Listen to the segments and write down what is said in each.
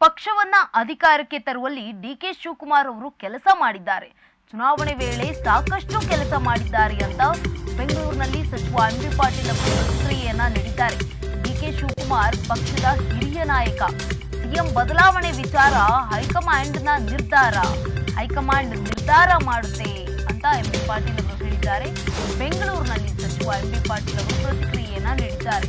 ಪಕ್ಷವನ್ನ ಅಧಿಕಾರಕ್ಕೆ ತರುವಲ್ಲಿ ಡಿಕೆ ಶಿವಕುಮಾರ್ ಅವರು ಕೆಲಸ ಮಾಡಿದ್ದಾರೆ. ಚುನಾವಣೆ ವೇಳೆ ಸಾಕಷ್ಟು ಕೆಲಸ ಮಾಡಿದ್ದಾರೆ ಅಂತ ಬೆಂಗಳೂರಿನಲ್ಲಿ ಸಚಿವ ಎಂ.ಬಿ. ಪಾಟೀಲ್ ಅವರು ಪ್ರತಿಕ್ರಿಯೆಯನ್ನ ನೀಡಿದ್ದಾರೆ. ಡಿಕೆ ಶಿವಕುಮಾರ್ ಪಕ್ಷದ ಹಿರಿಯ ನಾಯಕ. ಸಿಎಂ ಬದಲಾವಣೆ ವಿಚಾರ ಹೈಕಮಾಂಡ್ ನಿರ್ಧಾರ ಮಾಡುತ್ತೆ ಅಂತ ಎಂ.ಬಿ. ಪಾಟೀಲ್ ಅವರು ಹೇಳಿದ್ದಾರೆ. ಬೆಂಗಳೂರಿನಲ್ಲಿ ಸಚಿವ ಎಂ.ಬಿ. ಪಾಟೀಲ್ ಅವರು ಪ್ರತಿಕ್ರಿಯೆಯನ್ನ ನೀಡಿದ್ದಾರೆ.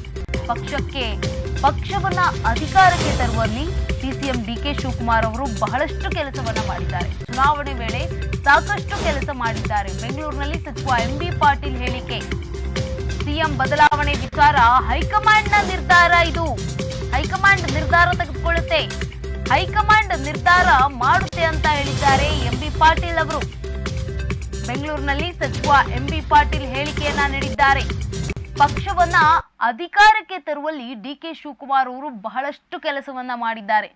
ಪಕ್ಷವನ್ನ ಅಧಿಕಾರಕ್ಕೆ ತರುವಲ್ಲಿ ಸಿಎಂ ಡಿಕೆ ಶಿವಕುಮಾರ್ ಅವರು ಬಹಳಷ್ಟು ಕೆಲಸವನ್ನ ಮಾಡಿದ್ದಾರೆ. ಚುನಾವಣೆ ವೇಳೆ ಸಾಕಷ್ಟು ಕೆಲಸ ಮಾಡಿದ್ದಾರೆ. ಬೆಂಗಳೂರಿನಲ್ಲಿ ಸಚಿವ ಎಂ.ಬಿ. ಪಾಟೀಲ್ ಹೇಳಿಕೆ. ಸಿಎಂ ಬದಲಾವಣೆ ವಿಚಾರ ಹೈಕಮಾಂಡ್ನ ನಿರ್ಧಾರ. ಇದು ಹೈಕಮಾಂಡ್ ನಿರ್ಧಾರ ತೆಗೆದುಕೊಳ್ಳುತ್ತೆ, ಹೈಕಮಾಂಡ್ ನಿರ್ಧಾರ ಮಾಡುತ್ತೆ ಅಂತ ಹೇಳಿದ್ದಾರೆ ಎಂ.ಬಿ. ಪಾಟೀಲ್ ಅವರು. ಬೆಂಗಳೂರಿನಲ್ಲಿ ಸಚಿವ ಎಂ.ಬಿ. ಪಾಟೀಲ್ ಹೇಳಿಕೆಯನ್ನ ನೀಡಿದ್ದಾರೆ. ಪಕ್ಷವನ್ನ ಅಧಿಕಾರಕ್ಕೆ ತರುವಲ್ಲಿ ಡಿಕೆ ಶಿವಕುಮಾರ್ ಅವರು ಬಹಳಷ್ಟು ಕೆಲಸವನ್ನ ಮಾಡಿದ್ದಾರೆ.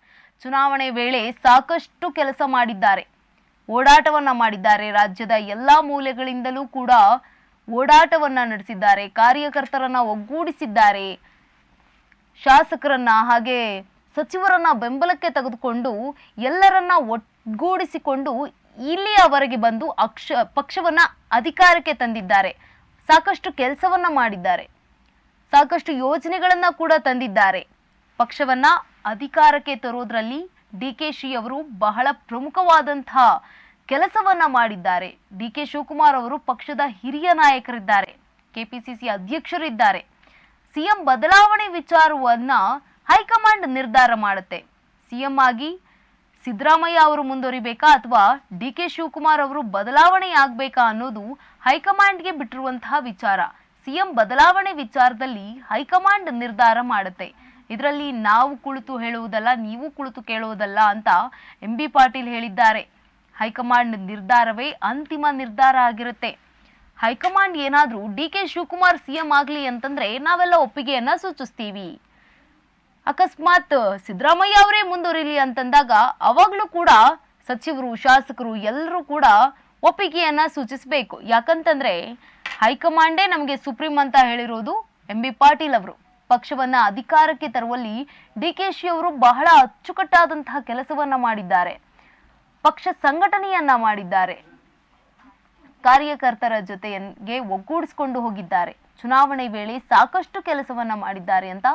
ಚುನಾವಣೆ ವೇಳೆ ಸಾಕಷ್ಟು ಕೆಲಸ ಮಾಡಿದ್ದಾರೆ, ಓಡಾಟವನ್ನ ಮಾಡಿದ್ದಾರೆ. ರಾಜ್ಯದ ಎಲ್ಲಾ ಮೂಲೆಗಳಿಂದಲೂ ಕೂಡ ಓಡಾಟವನ್ನ ನಡೆಸಿದ್ದಾರೆ. ಕಾರ್ಯಕರ್ತರನ್ನ ಒಗ್ಗೂಡಿಸಿದ್ದಾರೆ. ಶಾಸಕರನ್ನ ಹಾಗೆ ಸಚಿವರನ್ನ ಬೆಂಬಲಕ್ಕೆ ತೆಗೆದುಕೊಂಡು ಎಲ್ಲರನ್ನ ಒಗ್ಗೂಡಿಸಿಕೊಂಡು ಇಲ್ಲಿಯವರೆಗೆ ಬಂದು ಪಕ್ಷವನ್ನ ಅಧಿಕಾರಕ್ಕೆ ತಂದಿದ್ದಾರೆ. ಸಾಕಷ್ಟು ಕೆಲಸವನ್ನ ಮಾಡಿದ್ದಾರೆ, ಸಾಕಷ್ಟು ಯೋಜನೆಗಳನ್ನ ಕೂಡ ತಂದಿದ್ದಾರೆ. ಪಕ್ಷವನ್ನ ಅಧಿಕಾರಕ್ಕೆ ತರೋದ್ರಲ್ಲಿ ಡಿಕೆಶಿ ಅವರು ಬಹಳ ಪ್ರಮುಖವಾದಂತಹ ಕೆಲಸವನ್ನ ಮಾಡಿದ್ದಾರೆ. ಡಿಕೆ ಶಿವಕುಮಾರ್ ಅವರು ಪಕ್ಷದ ಹಿರಿಯ ನಾಯಕರಿದ್ದಾರೆ, ಕೆಪಿಸಿಸಿ ಅಧ್ಯಕ್ಷರಿದ್ದಾರೆ. ಸಿಎಂ ಬದಲಾವಣೆ ವಿಚಾರವನ್ನ ಹೈಕಮಾಂಡ್ ನಿರ್ಧಾರ ಮಾಡುತ್ತೆ. ಸಿಎಂ ಆಗಿ ಸಿದ್ದರಾಮಯ್ಯ ಅವರು ಮುಂದುವರಿಬೇಕಾ ಅಥವಾ ಡಿಕೆ ಶಿವಕುಮಾರ್ ಅವರು ಬದಲಾವಣೆ ಆಗ್ಬೇಕಾ ಅನ್ನೋದು ಹೈಕಮಾಂಡ್ಗೆ ಬಿಟ್ಟಿರುವಂತಹ ವಿಚಾರ. ಸಿಎಂ ಬದಲಾವಣೆ ವಿಚಾರದಲ್ಲಿ ಹೈಕಮಾಂಡ್ ನಿರ್ಧಾರ ಮಾಡುತ್ತೆ. ಇದರಲ್ಲಿ ನಾವು ಕುಳಿತು ಹೇಳುವುದಲ್ಲ, ನೀವು ಕುಳಿತು ಕೇಳುವುದಲ್ಲ ಅಂತ ಎಂ.ಬಿ. ಪಾಟೀಲ್ ಹೇಳಿದ್ದಾರೆ. ಹೈಕಮಾಂಡ್ ನಿರ್ಧಾರವೇ ಅಂತಿಮ ನಿರ್ಧಾರ ಆಗಿರುತ್ತೆ. ಹೈಕಮಾಂಡ್ ಏನಾದ್ರೂ ಡಿಕೆ ಶಿವಕುಮಾರ್ ಸಿಎಂ ಆಗ್ಲಿ ಅಂತಂದ್ರೆ ನಾವೆಲ್ಲ ಒಪ್ಪಿಗೆಯನ್ನ ಸೂಚಿಸ್ತೀವಿ. ಅಕಸ್ಮಾತ್ ಸಿದ್ದರಾಮಯ್ಯ ಅವರೇ ಮುಂದುವರಿಲಿ ಅಂತಂದಾಗ ಅವಾಗ್ಲೂ ಕೂಡ ಸಚಿವರು, ಶಾಸಕರು ಎಲ್ಲರೂ ಕೂಡ ಒಪ್ಪಿಗೆಯನ್ನ ಸೂಚಿಸಬೇಕು. ಯಾಕಂತಂದ್ರೆ ಹೈಕಮಾಂಡೇ ನಮಗೆ ಸುಪ್ರೀಂ ಅಂತ ಹೇಳಿರೋದು ಎಂ.ಬಿ. ಪಾಟೀಲ್ ಅವರು. ಪಕ್ಷವನ್ನ ಅಧಿಕಾರಕ್ಕೆ ತರುವಲ್ಲಿ ಡಿಕೆಶಿ ಅವರು ಬಹಳ ಅಚ್ಚುಕಟ್ಟಾದಂತಹ ಕೆಲಸವನ್ನ ಮಾಡಿದ್ದಾರೆ. ಪಕ್ಷ ಸಂಘಟನೆಯನ್ನ ಮಾಡಿದ್ದಾರೆ. ಕಾರ್ಯಕರ್ತರ ಜೊತೆಗೆ ಒಗ್ಗೂಡಿಸಿಕೊಂಡು ಹೋಗಿದ್ದಾರೆ. ಚುನಾವಣೆ ವೇಳೆ ಸಾಕಷ್ಟು ಕೆಲಸವನ್ನ ಮಾಡಿದ್ದಾರೆ ಅಂತ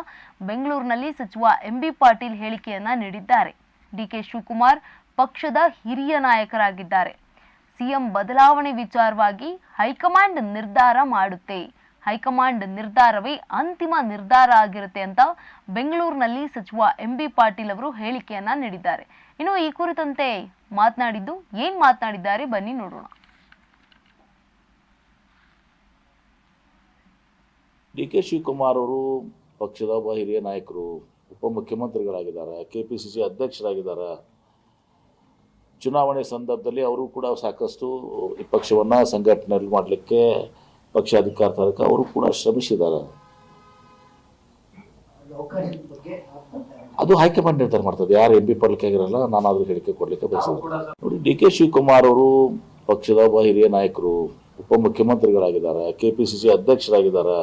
ಬೆಂಗಳೂರಿನಲ್ಲಿ ಸಚಿವ ಎಂ.ಬಿ. ಪಾಟೀಲ್ ಹೇಳಿಕೆಯನ್ನ ನೀಡಿದ್ದಾರೆ. ಡಿಕೆ ಶಿವಕುಮಾರ್ ಪಕ್ಷದ ಹಿರಿಯ ನಾಯಕರಾಗಿದ್ದಾರೆ. ಸಿಎಂ ಬದಲಾವಣೆ ವಿಚಾರವಾಗಿ ಹೈಕಮಾಂಡ್ ನಿರ್ಧಾರ ಮಾಡುತ್ತೆ, ಹೈಕಮಾಂಡ್ ನಿರ್ಧಾರವೇ ಅಂತಿಮ ನಿರ್ಧಾರ ಆಗಿರುತ್ತೆ ಅಂತ ಬೆಂಗಳೂರಿನಲ್ಲಿ ಸಚಿವ ಎಂ.ಬಿ. ಪಾಟೀಲ್ ಅವರು ಹೇಳಿಕೆಯನ್ನ ನೀಡಿದ್ದಾರೆ. ಇನ್ನು ಈ ಕುರಿತಂತೆ ಏನ್ ಮಾತನಾಡಿದ್ದಾರೆ ಬನ್ನಿ ನೋಡೋಣ. ಡಿ.ಕೆ. ಶಿವಕುಮಾರ್ ಅವರು ಪಕ್ಷದ ಒಬ್ಬ ಹಿರಿಯ ನಾಯಕರು, ಉಪಮುಖ್ಯಮಂತ್ರಿಗಳಾಗಿದ್ದಾರೆ, ಕೆಪಿಸಿಸಿ ಅಧ್ಯಕ್ಷರಾಗಿದ್ದಾರೆ. ಚುನಾವಣೆ ಸಂದರ್ಭದಲ್ಲಿ ಅವರು ಕೂಡ ಸಾಕಷ್ಟು ಈ ಪಕ್ಷವನ್ನು ಸಂಘಟನೆ ಮಾಡಲಿಕ್ಕೆ, ಪಕ್ಷ ಅಧಿಕಾರ ತರಕ್ಕೆ ಅವರು ಕೂಡ ಶ್ರಮಿಸಿದ್ದಾರೆ. ಅದು ಹೈಕಮಾಂಡ್ ನಿರ್ಧಾರ ಮಾಡ್ತದೆ. ಯಾರು ಎಂ.ಬಿ. ಪಾಟೀಲ್ ಆಗಿರಲ್ಲ, ನಾನಾದ್ರೂ ಹೇಳಿಕೆ ಕೊಡಲಿಕ್ಕೆ ಬಯಸಿದೆ. ನೋಡಿ, ಡಿ.ಕೆ. ಶಿವಕುಮಾರ್ ಅವರು ಪಕ್ಷದ ಒಬ್ಬ ಹಿರಿಯ ನಾಯಕರು, ಉಪಮುಖ್ಯಮಂತ್ರಿಗಳಾಗಿದ್ದಾರೆ, ಕೆಪಿಸಿಸಿ ಅಧ್ಯಕ್ಷರಾಗಿದ್ದಾರೆ.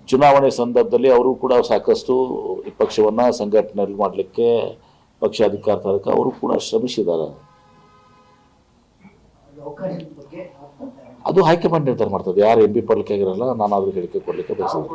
ಚುನಾವಣೆ ಸಂದರ್ಭದಲ್ಲಿ ಅವರು ಕೂಡ ಸಾಕಷ್ಟು ಈ ಪಕ್ಷವನ್ನು ಸಂಘಟನೆ ಮಾಡಲಿಕ್ಕೆ, ಪಕ್ಷ ಅಧಿಕಾರ ತರಕ್ಕೆ ಅವರು ಕೂಡ ಶ್ರಮಿಸಿದ್ದಾರೆ. ಅದು ಹೈಕಮಾಂಡ್ ನಿರ್ಧಾರ ಮಾಡ್ತದೆ. ಯಾರು ಎಂ.ಬಿ. ಪಾಟೀಲ್ ಆಗಿರಲ್ಲ, ನಾನಾದ್ರೂ ಹೇಳಿಕೆ ಕೊಡಲಿಕ್ಕೆ ಬಯಸಿದೆ.